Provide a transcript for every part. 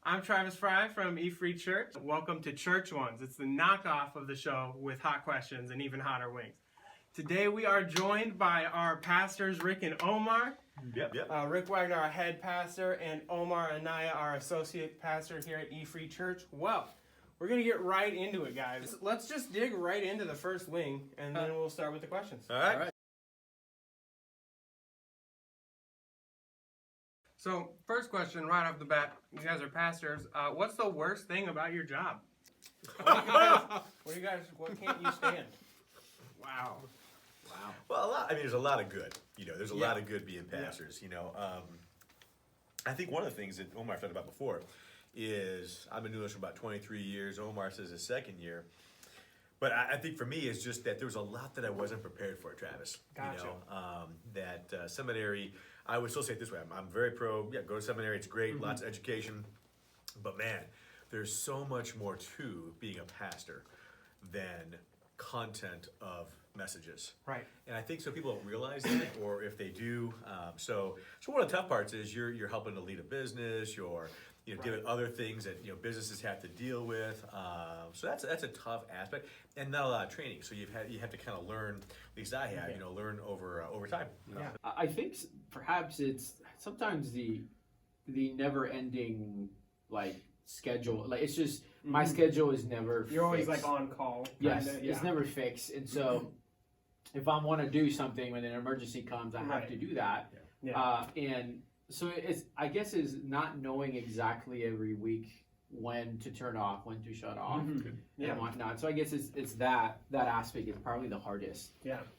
I'm Travis Fry from E Free Church. Welcome to Church Ones. It's the knockoff of the show with hot questions and even hotter wings. Today we are joined by our pastors, Rick and Omar. Yep. Rick Wagner, our head pastor, and Omar Anaya, our associate pastor here at E Free Church. Well, we're going to get right into it, guys. Let's just dig right into the first wing, and then we'll start with the questions. All right. So, first question right off the bat. You guys are pastors. What's the worst thing about your job? What can't you stand? Wow. Well, there's a lot of good. There's a lot of good being pastors. I think one of the things that Omar talked about before is I've been doing this for about 23 years. Omar says his second year. But I think for me, it's just that there was a lot that I wasn't prepared for, Travis. Gotcha. Seminary, I would still say it this way. I'm very pro, go to seminary. It's great, lots of education. But man, there's so much more to being a pastor than content of messages. Right. And I think some people don't realize that, or if they do. So one of the tough parts is you're helping to lead a business, you're given other things that businesses have to deal with. So that's a tough aspect, and not a lot of training. So you have to kind of learn. At least I have, learn over time. Yeah. I think perhaps it's sometimes the never-ending schedule. It's just my schedule is never. You're always fixed. on call. Yes, it's never fixed, and so if I want to do something when an emergency comes, I have to do that. And so I guess is not knowing exactly every week when to turn off, when to shut off, and whatnot. So I guess it's that aspect is probably the hardest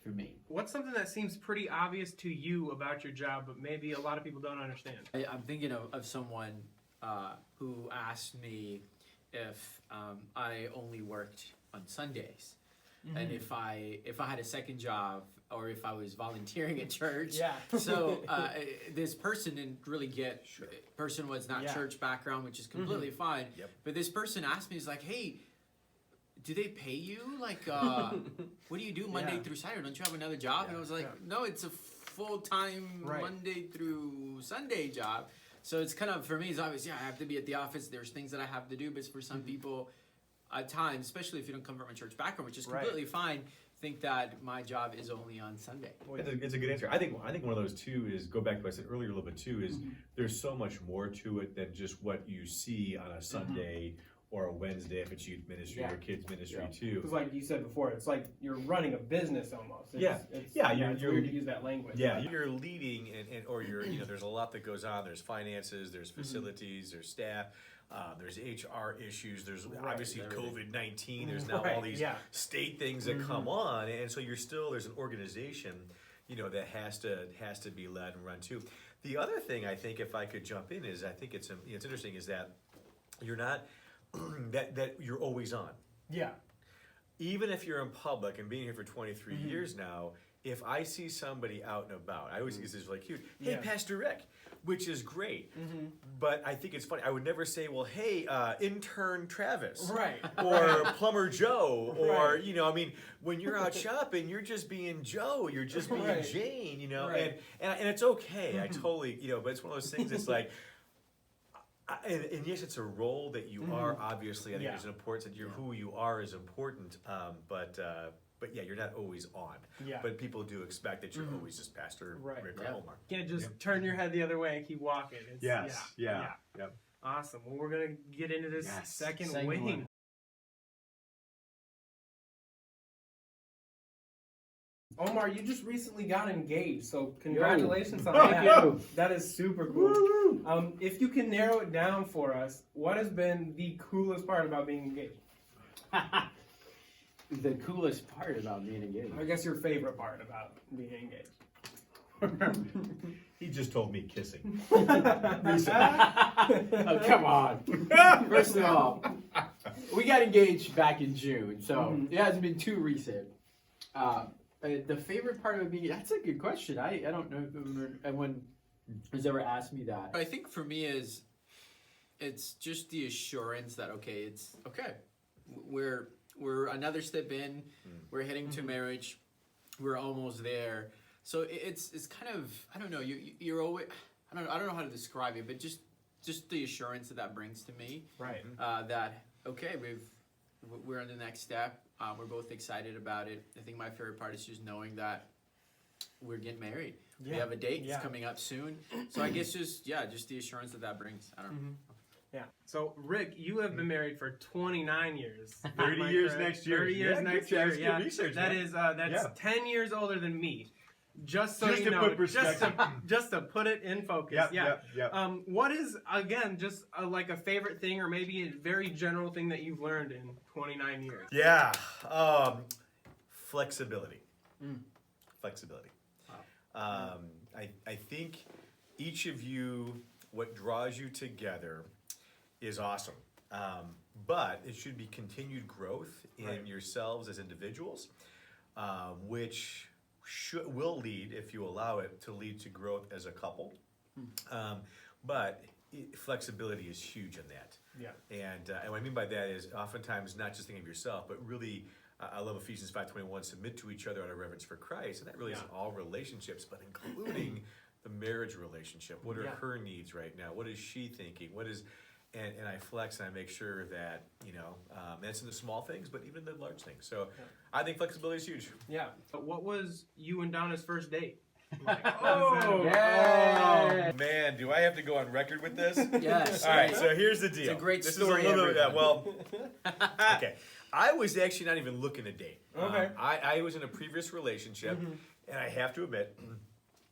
for me. What's something that seems pretty obvious to you about your job, but maybe a lot of people don't understand? I'm thinking of someone who asked me if I only worked on Sundays, and if I had a second job, or if I was volunteering at church. So this person didn't really get. Person was not church background, which is completely fine. But this person asked me, he's like, "Hey, do they pay you? What do you do Monday through Saturday? Don't you have another job?" And I was like, "No, it's a full-time Monday through Sunday job." So it's kind of, for me, it's obvious, I have to be at the office. There's things that I have to do. But for some people, at times, especially if you don't come from a church background, which is completely fine, think that my job is only on Sunday. It's a good answer. I think one of those too is, go back to what I said earlier a little bit too, is there's so much more to it than just what you see on a Sunday or a Wednesday if it's youth ministry or kids ministry too. Because like you said before, it's like you're running a business almost. You're weird to use that language. Yeah, you're leading, or you're there's a lot that goes on. There's finances, there's facilities, there's staff. There's HR issues. There's obviously COVID-19. There's now all these state things that come on, and so there's an organization, that has to be led and run too. The other thing I think, if I could jump in, is I think it's interesting is that you're not that you're always on. Yeah. Even if you're in public and being here for 23 years now, if I see somebody out and about, I always think this is really cute. Hey, Pastor Rick, which is great. But I think it's funny. I would never say, well, hey, intern Travis. Right. Or plumber Joe. Or, when you're out shopping, you're just being Joe. You're just being Jane, And it's okay. I totally, but it's one of those things that's like, and yes, it's a role that you are, obviously. I think there's an importance that who you are is important. But yeah, you're not always on. Yeah. But people do expect that you're always just Pastor Rick or Omar. You can't just turn your head the other way and keep walking. Yep. Awesome. Well, we're going to get into this second wing. One. Omar, you just recently got engaged, so congratulations on Thank that. you. That is super cool. If you can narrow it down for us, what has been the coolest part about being engaged? The coolest part about being engaged. I guess your favorite part about being engaged. He just told me kissing. Oh, come on. First of all, we got engaged back in June, so it hasn't been too recent. The favorite part of being, that's a good question. I don't know if anyone has ever asked me that. I think for me it's just the assurance that, it's okay. We're another step in. We're heading to marriage. We're almost there. So it's kind of, I don't know. You're always, I don't know how to describe it, but just just the assurance that brings to me. Right. That okay, we're on the next step. We're both excited about it. I think my favorite part is just knowing that we're getting married. Yeah. We have a date. Yeah. It's coming up soon. So I guess just the assurance that brings. I don't know. Yeah. So Rick, you have been married for 29 years. 30 Am I years correct? next year. 30 years Yeah, next good, year. that's good Yeah. research, That man. is that's 10 years older than me. Just so Just you to know, put perspective. just to put it in focus. Yep, yeah. yep. What is again just like a favorite thing, or maybe a very general thing that you've learned in 29 years? Yeah, flexibility. Flexibility. Wow. I think each of you, what draws you together is awesome. But it should be continued growth in Right. yourselves as individuals, which will lead, if you allow it, to lead to growth as a couple. But flexibility is huge in that. Yeah. And what I mean by that is oftentimes not just thinking of yourself, but really, I love Ephesians 5:21, submit to each other out of reverence for Christ. And that really is in all relationships, but including the marriage relationship. What are her needs right now? What is she thinking? And I flex and I make sure that, that's in the small things, but even the large things. So I think flexibility is huge. Yeah. But what was you and Donna's first date? Like, Oh, Yeah. man, do I have to go on record with this? Yes. All right, so here's the deal. It's a great this story, Is a little bit, everyone. okay. I was actually not even looking to date. Okay. I was in a previous relationship, and I have to admit,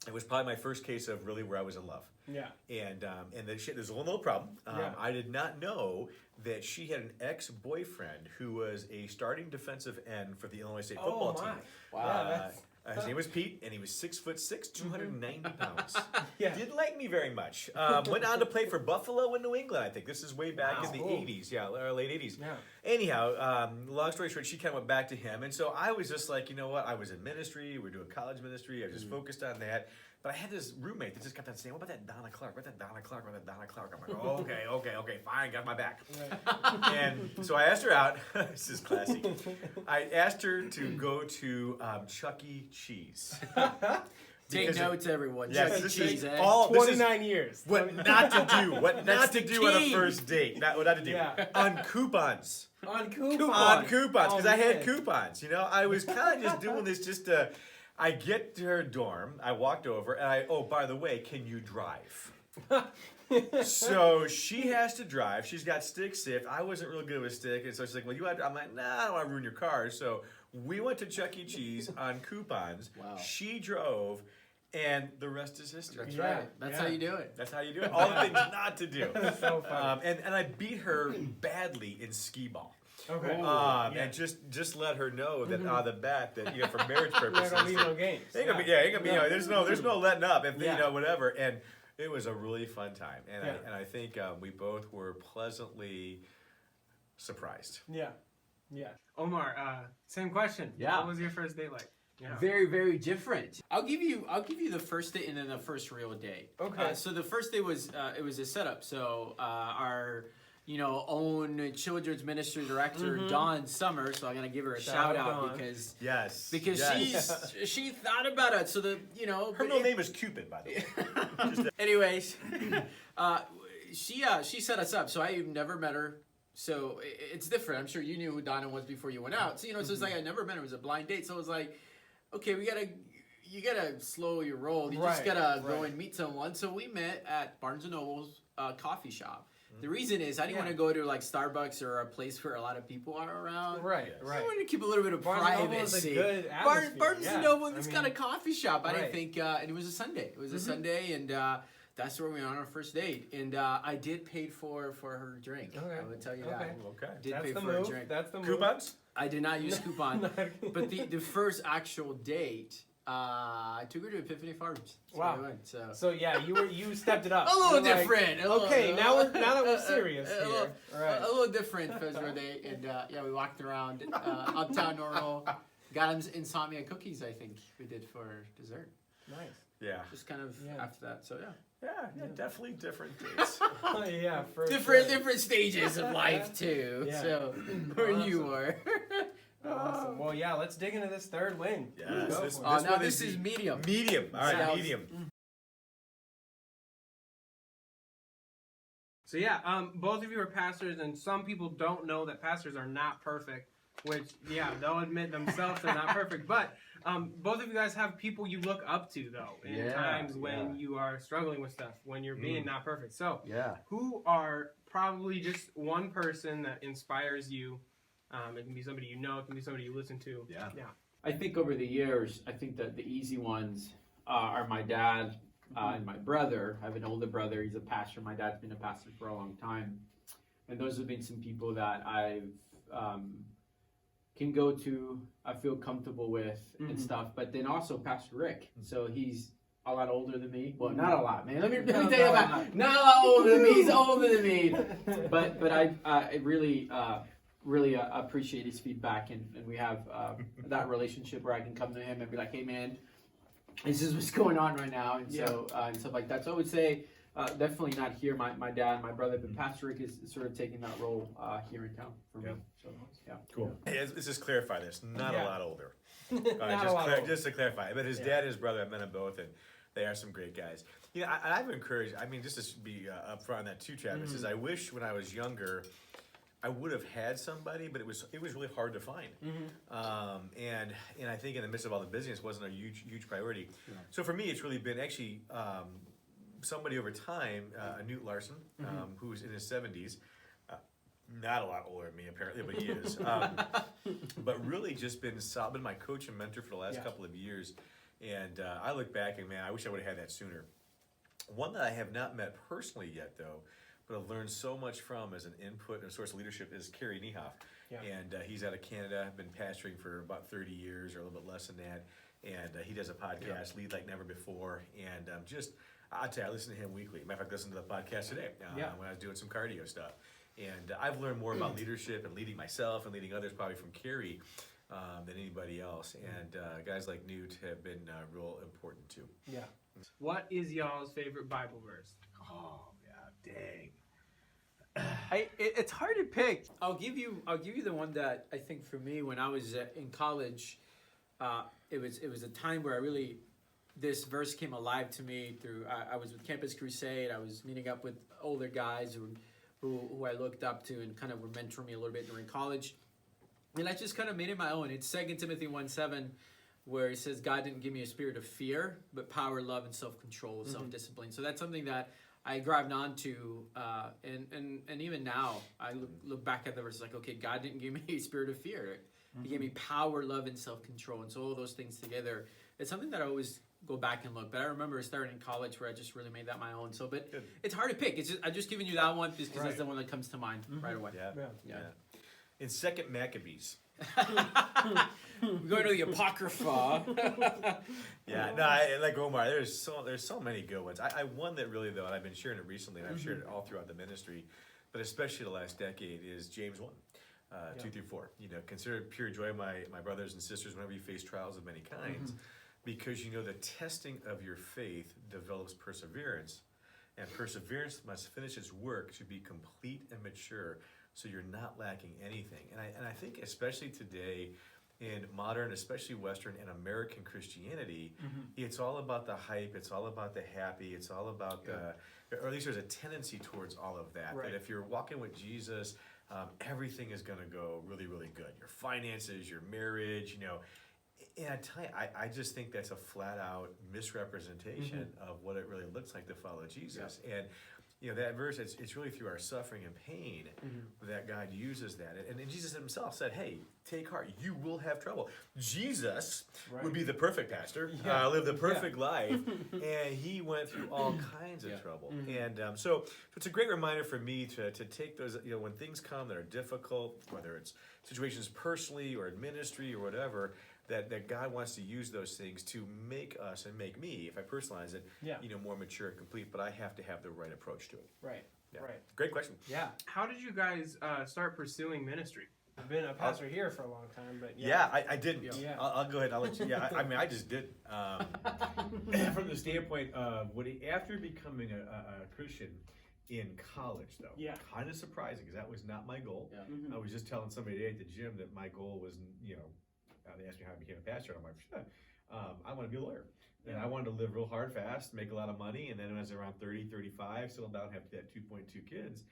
it was probably my first case of really where I was in love. Yeah. And there's one little problem. Yeah. I did not know that she had an ex-boyfriend who was a starting defensive end for the Illinois State football team. Wow. His name was Pete, and he was 6'6", 290 pounds. Yeah. Didn't like me very much. Went on to play for Buffalo in New England, I think. This is way back in the Cool. 80s, or late 80s. Yeah. Anyhow, long story short, she kind of went back to him. And so I was just like, you know what? I was in ministry. We were doing college ministry. I was just focused on that. But I had this roommate that just kept on saying, what about that Donna Clark? What about that Donna Clark? What about that Donna Clark? I'm like, okay, fine, got my back. Right. And so I asked her out. This is classy. I asked her to go to Chuck E. Cheese. Take Because notes, everyone. Yes, Chuck E. this Cheese, is eh? all. This is 29 years. what not to do. What not to the do on a key. first date. What not to do. Yeah. On coupons. On coupons. On coupons, because Oh, I had man. coupons. I was kind of just doing this just to. I get to her dorm. I walked over, and by the way, can you drive? So she has to drive. She's got stick shift. I wasn't real good with stick, and so she's like, "Well, you have." I'm like, "Nah, I don't want to ruin your car." So we went to Chuck E. Cheese on coupons. Wow. She drove, and the rest is history. That's Yeah, right. That's yeah. how you do it. That's how you do it. All the things not to do. That's so funny. And I beat her badly in skee ball. Okay. Yeah. Yeah. And just let her know that on the bat that for marriage You're purposes, not gonna leave no games. ain't gonna be there's no letting up if Yeah. whatever. And it was a really fun time, and Yeah. I think we both were pleasantly surprised. Yeah. Yeah. Omar, same question. Yeah. What was your first date like? Yeah. Very, very different. I'll give you the first date and then the first real date. Okay. So the first day was it was a setup. So our own children's ministry director Dawn Summer. So I'm gonna give her a Shout shout out, out Dawn. because Yes. she thought about it. So Her middle name is Cupid, by the way. Anyways, she set us up. So I've never met her. So it's different. I'm sure you knew who Donna was before you went out. So so it's like I never met her. It was a blind date. So it was like, okay, you gotta slow your roll. You just Right, gotta go right. and meet someone. So we met at Barnes and Noble's coffee shop. The reason is I didn't Yeah. want to go to like Starbucks or a place where a lot of people are around. Right. Yes. I Right. wanted to keep a little bit of Barnes and Noble is a privacy. good atmosphere, Barnes yeah. and Noble, I it's mean, got a coffee shop. I didn't right. think, and it was a Sunday. It was a Sunday, and that's where we went on our first date. And I did pay for her drink. Okay. I would tell you Okay. that. Okay. Did That's pay the for her move. drink. That's the move. Coupons? I did not use coupon. But the first actual date, I took her to Epiphany Farms. That's where Wow. we went, so. So yeah, you stepped it up. A little You're like, different. Okay, now that we're serious a here. little- All right. A little different first date, and we walked around uptown Normal. Got him insomnia cookies. I think we did for dessert. Nice. Yeah. Just kind of Yeah. after that. So Yeah, definitely different dates. Yeah, for different sure. different stages of life too. Yeah. So where you Awesome. were. Awesome. Well, yeah, let's dig into this third wing. Yes, Let's go this- for it. Oh, now one this is is the- medium. Medium. All right, So- medium. So yeah, both of you are pastors, and some people don't know that pastors are not perfect. Which, yeah, they'll admit themselves they're not perfect. But both of you guys have people you look up to, though, in times when you are struggling with stuff, when you're being not perfect. So, who are probably just one person that inspires you? It can be somebody you know, it can be somebody you listen to. Yeah. I think over the years, I think that the easy ones are my dad and my brother. I have an older brother. He's a pastor. My dad's been a pastor for a long time. And those have been some people that I've can go to, I feel comfortable with and stuff. But then also Pastor Rick. So he's a lot older than me. Well, not a lot, man. Let me tell you about not a lot older than me. He's older than me. But I really appreciate his feedback, and we have that relationship where I can come to him and be like, hey man, this is what's going on right now, and so and stuff like that. So I would say definitely not here, my dad, my brother, but Pastor Rick is sort of taking that role here in town for me. So Cool. Hey, let's just clarify this. Not a lot older. Just to clarify, but his dad and his brother, I've met them both, and they are some great guys. You know, I've encouraged. I mean, just to be upfront on that too, Travis. Is I wish when I was younger, I would have had somebody, but it was really hard to find. And I think in the midst of all the busyness, wasn't a huge priority. So for me, it's really been actually somebody over time, Newt Larson, who's in his 70s. Not a lot older than me, apparently, but he is. But really just been my coach and mentor for the last couple of years. And I look back and, man, I wish I would have had that sooner. One that I have not met personally yet, though, but I've learned so much from as an input and a source of leadership is Kerry Niehoff. And he's out of Canada, been pastoring for about 30 years or a little bit less than that. And he does a podcast, Lead Like Never Before. And I'll tell you, I listen to him weekly. Matter of fact, I listened to the podcast today when I was doing some cardio stuff. And I've learned more about leadership and leading myself and leading others probably from Kerry than anybody else. And guys like Newt have been real important too. Yeah. What is y'all's favorite Bible verse? Oh, yeah, dang. It's hard to pick. I'll give you the one that I think for me when I was in college, it was a time where this verse came alive to me through. I was with Campus Crusade. I was meeting up with older guys who I looked up to and kind of were mentoring me a little bit during college, and I just kind of made it my own. It's 2 Timothy 1:7, where it says, "God didn't give me a spirit of fear, but power, love, and self-control, self-discipline." So that's something that I grabbed onto, and even now I look back at the verse like, okay, God didn't give me a spirit of fear; He gave me power, love, and self-control. And so all those things together, it's something that I always go back and look. But I remember starting in college where I just really made that my own. So, but it's hard to pick. I'm just giving you that one just because that's the one that comes to mind right away. Yeah. In 2 Maccabees. We're going to the Apocrypha. Like Omar, there's so many good ones. One that really, though, and I've been sharing it recently, and I've shared it all throughout the ministry, but especially the last decade, is James 1. 2-4. You know, consider it pure joy, my brothers and sisters, whenever you face trials of many kinds, because you know the testing of your faith develops perseverance, and perseverance must finish its work to be complete and mature, so you're not lacking anything. And I think especially today, in modern, especially Western and American Christianity, it's all about the hype, it's all about the happy, it's all about or at least there's a tendency towards all of that. That if you're walking with Jesus, everything is going to go really, really good. Your finances, your marriage, you know. And I tell you, I just think that's a flat out misrepresentation of what it really looks like to follow Jesus. And you know, that verse, it's really through our suffering and pain that God uses that. And Jesus himself said, hey, take heart, you will have trouble. Jesus would be the perfect pastor, lived the perfect life, and he went through all kinds of trouble. And so it's a great reminder for me to take those, you know, when things come that are difficult, whether it's situations personally or in ministry or whatever, that God wants to use those things to make us and make me, if I personalize it, you know, more mature and complete. But I have to have the right approach to it. Right. Great question. Yeah. How did you guys start pursuing ministry? I've been a pastor here for a long time, but I didn't. I'll go ahead. I'll let you. I mean, I just did. From the standpoint of after becoming a Christian in college, though, kind of surprising because that was not my goal. I was just telling somebody today at the gym that my goal was, you know. They asked me how I became a pastor, and I'm like, I want to be a lawyer. And I wanted to live real hard, fast, make a lot of money, and then when I was around 30, 35, settle down, have that 2.2 kids.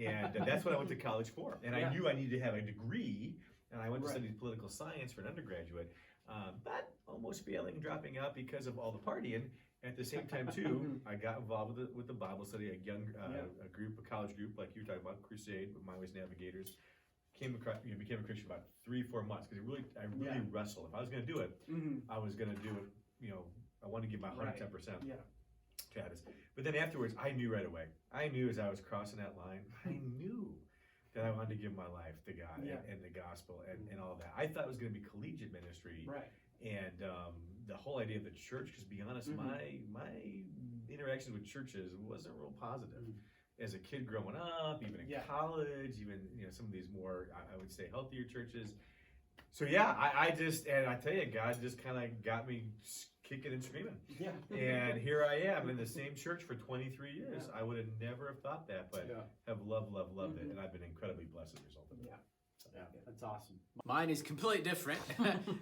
And that's what I went to college for. And I knew I needed to have a degree, and I went to study political science for an undergraduate, but almost failing, dropping out because of all the partying. At the same time, too, I got involved with the Bible study, a young a college group, like you were talking about, Crusade, with My Ways Navigators. Became a Christian about 3-4 months, because I really wrestled. If I was going to do it, I was going to do it, I wanted to give my 110% to this. But then afterwards, I knew right away. I knew as I was crossing that line, I knew that I wanted to give my life to God and the gospel and all that. I thought it was going to be collegiate ministry. Right. And the whole idea of the church, because to be honest, my interactions with churches wasn't real positive. As a kid growing up, even in college, even some of these more, I would say, healthier churches. So I tell you, God just kind of got me kicking and screaming. Yeah. And here I am in the same church for 23 years. I would have never have thought that, but have loved it, and I've been incredibly blessed as a result of it. Yeah, that's awesome. Mine is completely different.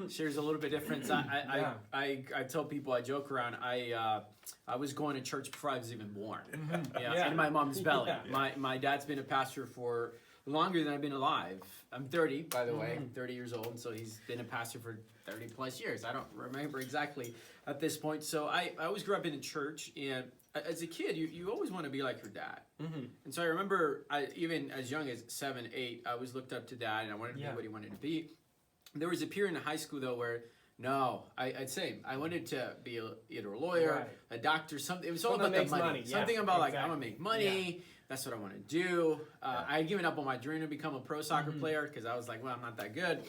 Shares a little bit difference. I tell people, I joke around. I was going to church before I was even born. In my mom's belly. My dad's been a pastor for longer than I've been alive. I'm 30, by the way. I'm 30 years old, so he's been a pastor for 30 plus years. I don't remember exactly at this point. So I always grew up in a church, and as a kid, you always want to be like your dad. And so I remember, even as young as 7, 8, I always looked up to Dad, and I wanted to be what he wanted to be. There was a period in high school, though, where I'd say I wanted to be either a lawyer, a doctor, something. It was all about the money. Something about I'm gonna make money. Yeah. That's what I want to do. I had given up on my dream to become a pro soccer player because I was like, well, I'm not that good.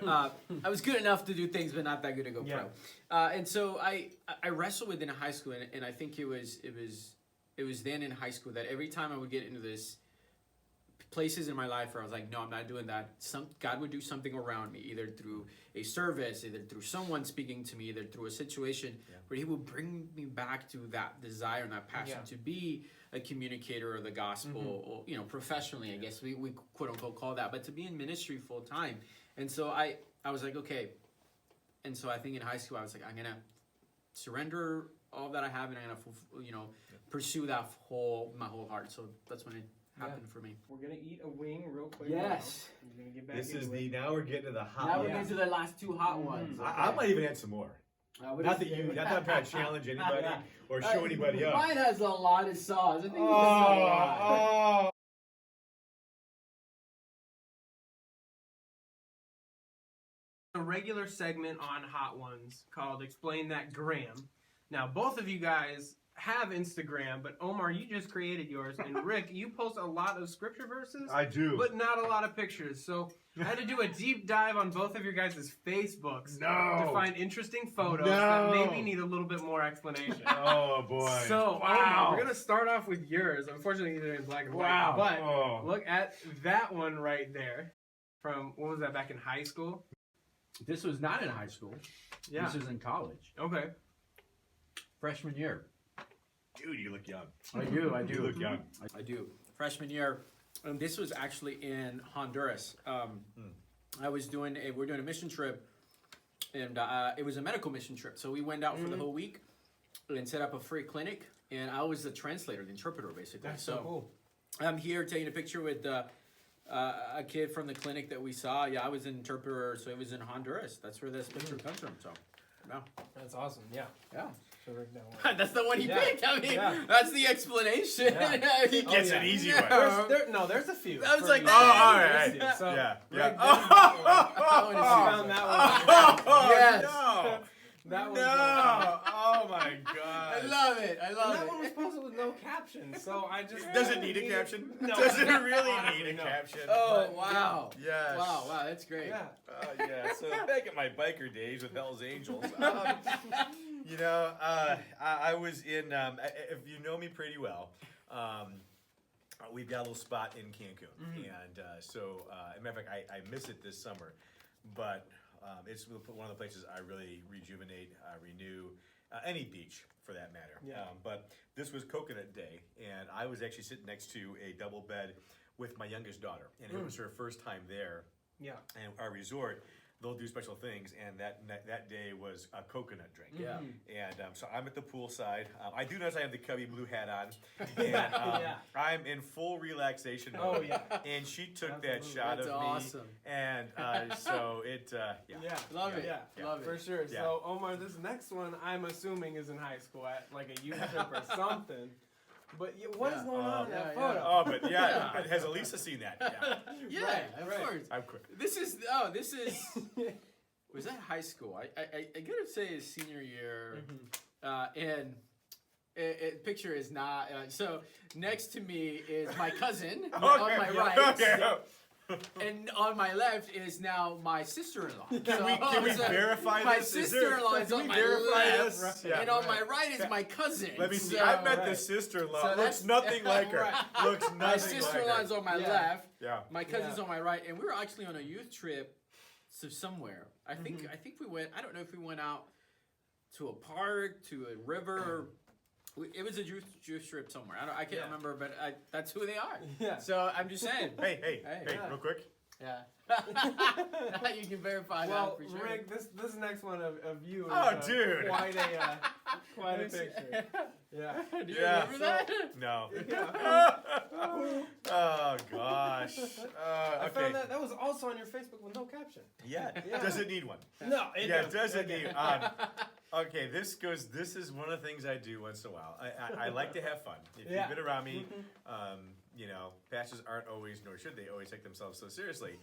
I was good enough to do things, but not that good to go pro. And so I wrestled with it in high school, and I think it was then in high school that every time I would get into this places in my life where I was like, no, I'm not doing that. God would do something around me, either through a service, either through someone speaking to me, either through a situation where he would bring me back to that desire and that passion to be a communicator of the gospel, or professionally, I guess we quote unquote call that, but to be in ministry full time. And so I was like, okay. And so I think in high school I was like, I'm gonna surrender all that I have, and I'm gonna pursue that my whole heart. So that's when it happened for me. We're gonna eat a wing real quick. Yes. We're gonna get back now we're getting to the hot. Now we're getting to the last 2 hot ones. Okay. I might even add some more. Not that I'm trying to challenge anybody or show anybody up. Mine has a lot of sauce. I think a lot. A regular segment on Hot Ones called Explain That Gram. Now, both of you guys have Instagram, but Omar, you just created yours, and Rick, you post a lot of scripture verses. I do. But not a lot of pictures. So I had to do a deep dive on both of your guys' Facebooks to find interesting photos that maybe need a little bit more explanation. Oh, boy. So, Omar, we're going to start off with yours. Unfortunately, they're in black and white. But look at that one right there. From, what was that, back in high school? This was not in high school. Yeah. This was in college. Okay. Freshman year. Dude, you look young. I do. You look young. I do. Freshman year. This was actually in Honduras. We're doing a mission trip, and it was a medical mission trip. So we went out for the whole week and set up a free clinic, and I was the translator, the interpreter, basically. That's so cool. I'm here taking a picture with a kid from the clinic that we saw. Yeah, I was an interpreter, so it was in Honduras. That's where this picture comes from. So, yeah. That's awesome. Yeah. Yeah. So Rick, that one. That's the one he picked. I mean, that's the explanation. Yeah. He gets an easy one. There's a few. I was like, all right. So, yeah. Found that one. Yes. No. That was Oh my god. I love it. That one was posted with no caption, so I just... Does it need a caption? No. Does it really need a caption? Oh, wow. Yes. Wow, that's great. Yeah. Yeah, so back at my biker days with Hell's Angels, I was in, if you know me pretty well, we've got a little spot in Cancun. And as a matter of fact, I miss it this summer, but it's one of the places I really rejuvenate, renew, any beach for that matter. Yeah. But this was Coconut Day, and I was actually sitting next to a double bed with my youngest daughter, and it was her first time there. Yeah. And our resort, they'll do special things, and that day was a coconut drink. Yeah. And so I'm at the poolside. I do notice I have the Cubby blue hat on, and I'm in full relaxation mode. Oh yeah. And she took Absolutely. that shot That's of awesome. me, and so it, Yeah. Love it. Yeah, Love it. for sure. Yeah. So Omar, this next one I'm assuming is in high school at like a youth trip or something. But what is Yeah. going on in that Yeah. photo? Oh, but yeah, has Elisa seen that? Yeah, Yeah, Right, of right. course. I'm quick. This is was that high school? I gotta say it's senior year, and picture is not so. Next to me is my cousin on my right, and on my left is now my sister-in-law. Can we verify my this? sister-in-law is Can on we my verify left, this? Yeah, and on right. my right is my cousin. Let me see. So- I met the right. sister-in-law. So Looks that's- nothing like her. Right. Looks nothing My like sister-in-law her. is on my Yeah. left. Yeah. My cousin's Yeah. on my right, and we were actually on a youth trip to somewhere. I think we went. I don't know if we went out to a park, to a river. It was a youth trip somewhere. I can't Yeah. remember, but that's who they are. Yeah. So I'm just saying. Hey, Yeah. real quick. Yeah. You can verify Well, that for sure. Rick, this next one of you is Oh, dude. quite a picture. Yeah. Do you Yeah. remember that? No. Yeah. Oh gosh. I Okay. found that was also on your Facebook with no caption. Yeah. Yeah. Does it need one? No, it Yeah, doesn't. does it Okay. need? Okay, this is one of the things I do once in a while. I like to have fun. If Yeah. you've been around me, pastors aren't always, nor should they always take themselves so seriously.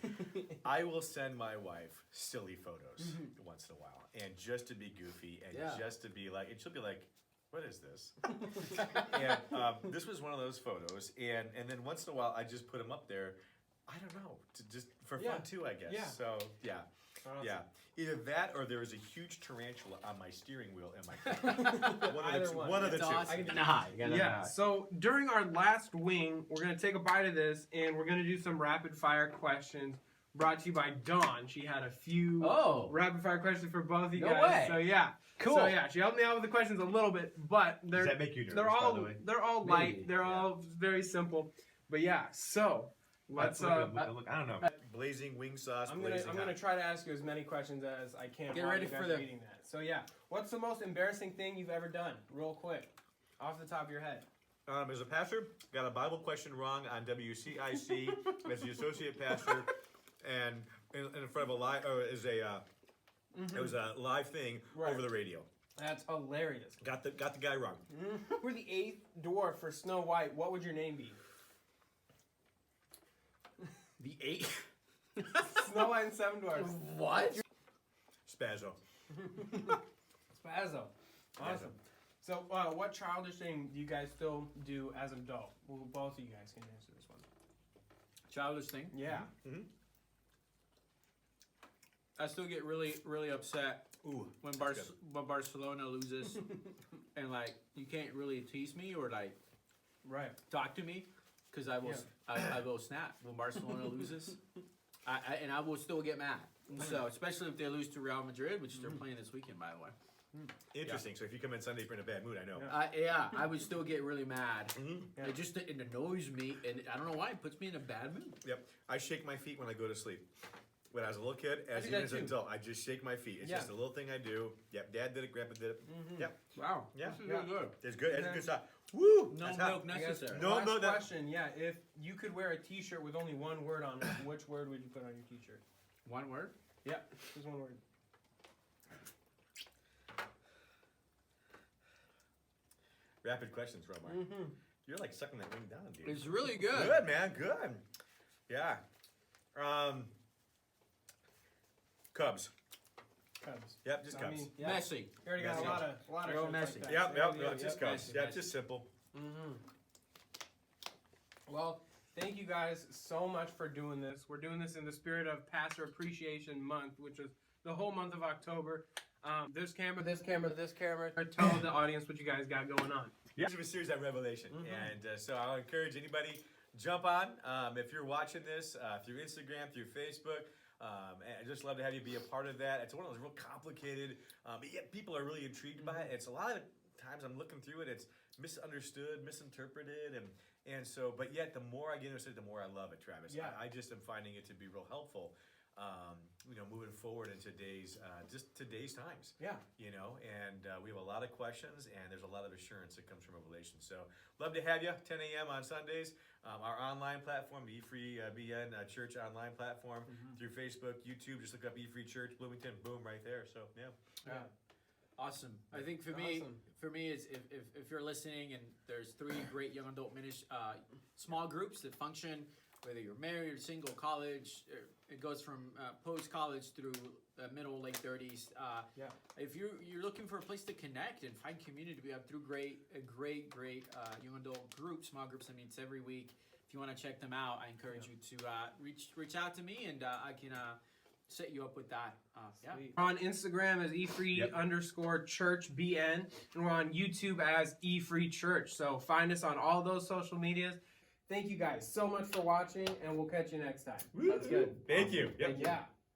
I will send my wife silly photos once in a while, and just to be goofy, and Yeah. just to be like, and she'll be like, "What is this?" And this was one of those photos, and then once in a while I just put them up there. I don't know, just for Yeah. fun too, I guess. Yeah. So yeah. Awesome. Yeah, either that or there was a huge tarantula on my steering wheel in my car. Either one. One of the That's two. awesome. Yeah, so during our last wing, we're going to take a bite of this and we're going to do some rapid fire questions brought to you by Dawn. She had a few rapid fire questions for both of you No guys. way. So yeah. Cool. So yeah, she helped me out with the questions a little bit, but Does that make you nervous, they're by all the way? they're all Maybe, light. They're yeah. all very simple. But yeah, so let's Look, I don't know. Blazing wing sauce. I'm blazing gonna hot. try to ask you as many questions as I can. Get while ready you guys for are the- eating that. So yeah, what's the most embarrassing thing you've ever done? Real quick, off the top of your head. As a pastor, got a Bible question wrong on WCIC as the associate pastor, and in front of a live, it was a live thing Right. over the radio. That's hilarious. Got the guy wrong. We're the 8th dwarf for Snow White. What would your name be? The 8. Snow White and Seven Dwarfs. What? Spazzo. Spazzo. Awesome. So, what childish thing do you guys still do as an adult? Well, both of you guys can answer this one. Childish thing. Yeah. I still get really, really upset Ooh. when that's good. when Barcelona loses, and like you can't really tease me or like Right. talk to me, because I will I will snap when Barcelona loses, and I will still get mad. So especially if they lose to Real Madrid, which they're playing this weekend, by the way. Interesting. So if you come in Sunday, if you're in a bad mood, I know. I would still get really mad. Yeah. It annoys me, and I don't know why it puts me in a bad mood. Yep. I shake my feet when I go to sleep. When I was a little kid, I do even that as an too. adult, I just shake my feet. It's Yeah. just a little thing I do. Yep, Dad did it, Grandpa did it. Yep, Wow. Yeah. This is Yeah. really good. it's good. It's Okay. good stuff. Woo! No That's milk hot. I guess necessary. No, last no, that- question. Yeah. If you could wear a T-shirt with only one word on it, which word would you put on your T-shirt? One word. Yeah. Just one word. Rapid questions, Romar. You're like sucking that ring down, dude. It's really good. Good, man. Good. Yeah. Cubs. Cubs. Yep, just I Cubs. mean, yeah. Messy. You already got Messy. a lot of Real shirts messy. like that. Yep, So yep, yeah, just yeah. Cubs. Messy, Yep, messy. just simple. Well, thank you guys so much for doing this. We're doing this in the spirit of Pastor Appreciation Month, which is the whole month of October. This camera. Tell the audience what you guys got going on. This is a series on Revelation, and so I'll encourage anybody jump on if you're watching this through Instagram, through Facebook. And I'd just love to have you be a part of that. It's one of those real complicated, but yet people are really intrigued by it. It's a lot of times I'm looking through it, it's misunderstood, misinterpreted, and so. But yet, the more I get interested, the more I love it, Travis. Yeah. I just am finding it to be real helpful. moving forward in today's times. Yeah. And we have a lot of questions, and there's a lot of assurance that comes from Revelation. So love to have you, 10 a.m. on Sundays. Our online platform, the eFree Church online platform, through Facebook, YouTube. Just look up eFree Church Bloomington. Boom, right there. So Yeah. Awesome. I think for me, is if you're listening, and there's 3 great young adult small groups that function, whether you're married or single, college, it goes from post-college through middle, late 30s. If you're looking for a place to connect and find community, we have 3 great young adult groups, small groups. I mean, it's every week. If you want to check them out, I encourage you to reach out to me, and I can set you up with that. We're on Instagram as efree_churchbn, and we're on YouTube as eFree Church. So find us on all those social medias. Thank you guys so much for watching, and we'll catch you next time. That's good. Thank you. Yep. Yeah.